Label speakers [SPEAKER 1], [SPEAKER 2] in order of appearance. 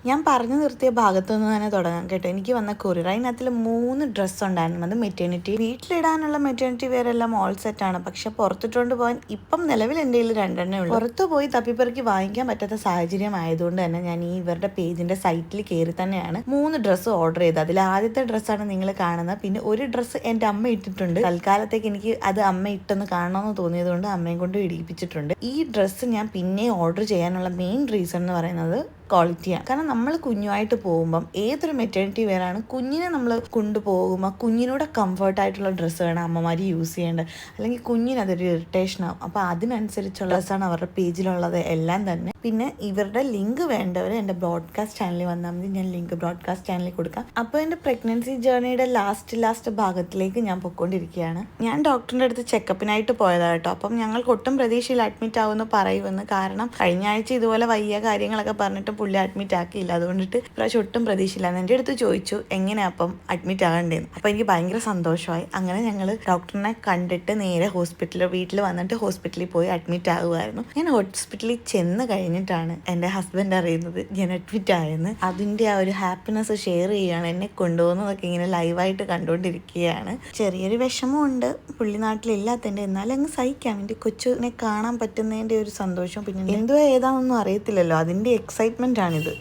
[SPEAKER 1] ഞാൻ പറഞ്ഞു നിർത്തിയ ഭാഗത്തു നിന്ന് തന്നെ തുടങ്ങാം കേട്ടോ. എനിക്ക് വന്ന കൊറിയർ അതിനകത്തിൽ 3 ഡ്രസ്സ് ഉണ്ടായിരുന്നു. അത് മെറ്റേണിറ്റി, വീട്ടിലിടാനുള്ള മെറ്റേണിറ്റി വെയർ എല്ലാം ഓൾ സെറ്റാണ്. പക്ഷെ പുറത്തിട്ടുകൊണ്ട് പോകാൻ ഇപ്പം നിലവിൽ എൻ്റെ കയ്യിൽ 2 ഉള്ളൂ. പുറത്ത് പോയി തപ്പിപ്പെറുക്കി വാങ്ങിക്കാൻ പറ്റാത്ത സാഹചര്യം ആയതുകൊണ്ട് തന്നെ ഞാൻ ഈ ഇവരുടെ പേജിന്റെ സൈറ്റിൽ കയറി തന്നെയാണ് 3 ഡ്രസ്സ് ഓർഡർ ചെയ്തത്. അതിൽ ആദ്യത്തെ ഡ്രസ്സാണ് നിങ്ങൾ കാണുന്നത്. പിന്നെ ഒരു ഡ്രസ്സ് എൻ്റെ അമ്മ ഇട്ടിട്ടുണ്ട്. തൽക്കാലത്തേക്ക് എനിക്ക് അത് അമ്മ ഇട്ടെന്ന് കാണണമെന്ന് തോന്നിയത് കൊണ്ട് അമ്മയും കൊണ്ട് ഇടിപ്പിച്ചിട്ടുണ്ട്. ഈ ഡ്രസ്സ് ഞാൻ പിന്നെ ഓർഡർ ചെയ്യാനുള്ള മെയിൻ റീസൺ എന്ന് പറയുന്നത് ക്വാളിറ്റിയാണ്. കാരണം നമ്മൾ കുഞ്ഞുമായിട്ട് പോകുമ്പം ഏതൊരു മെറ്റേണിറ്റി വെയറാണ് കുഞ്ഞിനെ നമ്മൾ കൊണ്ടുപോകുമ്പോൾ കുഞ്ഞിനോട് കംഫർട്ടായിട്ടുള്ള ഡ്രസ്സ് വേണം അമ്മമാർ യൂസ് ചെയ്യേണ്ടത്. അല്ലെങ്കിൽ കുഞ്ഞിന് അതൊരു ഇറിറ്റേഷൻ ആവും. അപ്പോൾ അതിനനുസരിച്ചുള്ള ഡ്രസ്സാണ് അവരുടെ പേജിലുള്ളത് എല്ലാം തന്നെ. പിന്നെ ഇവരുടെ ലിങ്ക് വേണ്ടവർ എൻ്റെ ബ്രോഡ്കാസ്റ്റ് ചാനലിൽ വന്നാൽ മതി. ഞാൻ ലിങ്ക് ബ്രോഡ്കാസ്റ്റ് ചാനലിൽ കൊടുക്കാം. അപ്പോൾ എൻ്റെ പ്രഗ്നൻസി ജേർണിയുടെ ലാസ്റ്റ് ഭാഗത്തിലേക്ക് ഞാൻ പൊയ്ക്കൊണ്ടിരിക്കുകയാണ്. ഞാൻ ഡോക്ടറിൻ്റെ അടുത്ത് ചെക്കപ്പിനായിട്ട് പോയതാണ് കേട്ടോ. അപ്പം ഞങ്ങൾക്ക് ഒട്ടും പ്രതീക്ഷയിൽ അഡ്മിറ്റ് ആവുമെന്ന് പറയുമെന്ന്. കാരണം കഴിഞ്ഞ ആഴ്ച ഇതുപോലെ വയ്യ കാര്യങ്ങളൊക്കെ പറഞ്ഞിട്ട് പുള്ളി അഡ്മിറ്റ് ആക്കിയില്ല. അതുകൊണ്ടിട്ട് ഇപ്രാവശ്യം ഒട്ടും പ്രതീക്ഷയില്ല. എൻ്റെ അടുത്ത് ചോദിച്ചു എങ്ങനെയാ അപ്പം അഡ്മിറ്റ് ആകേണ്ടതെന്ന്. അപ്പോൾ എനിക്ക് ഭയങ്കര സന്തോഷമായി. അങ്ങനെ ഞങ്ങൾ ഡോക്ടറിനെ കണ്ടിട്ട് നേരെ വീട്ടിൽ വന്നിട്ട് ഹോസ്പിറ്റലിൽ പോയി അഡ്മിറ്റ് ആകുമായിരുന്നു. ഞാൻ ഹോസ്പിറ്റലിൽ ചെന്ന് കഴിഞ്ഞിട്ടാണ് എൻ്റെ ഹസ്ബൻഡ് അറിയുന്നത് ഞാൻ അഡ്മിറ്റ് ആയെന്ന്. അതിൻ്റെ ആ ഒരു ഹാപ്പിനെസ് ഷെയർ ചെയ്യുകയാണ്. എന്നെ കൊണ്ടുപോകുന്നതൊക്കെ ഇങ്ങനെ ലൈവായിട്ട് കണ്ടുകൊണ്ടിരിക്കുകയാണ്. ചെറിയൊരു വിഷമമുണ്ട് പുള്ളി നാട്ടിലില്ലാത്തതിൻ്റെ. എന്നാലും അങ്ങ് സഹിക്കാം. എൻ്റെ കൊച്ചിനെ കാണാൻ പറ്റുന്നതിൻ്റെ ഒരു സന്തോഷം, പിന്നെ എന്തുവാ ഏതാണെന്നൊന്നും അറിയത്തില്ലല്ലോ, അതിൻ്റെ എക്സൈറ്റ്മെൻ്റ് ആണിത്.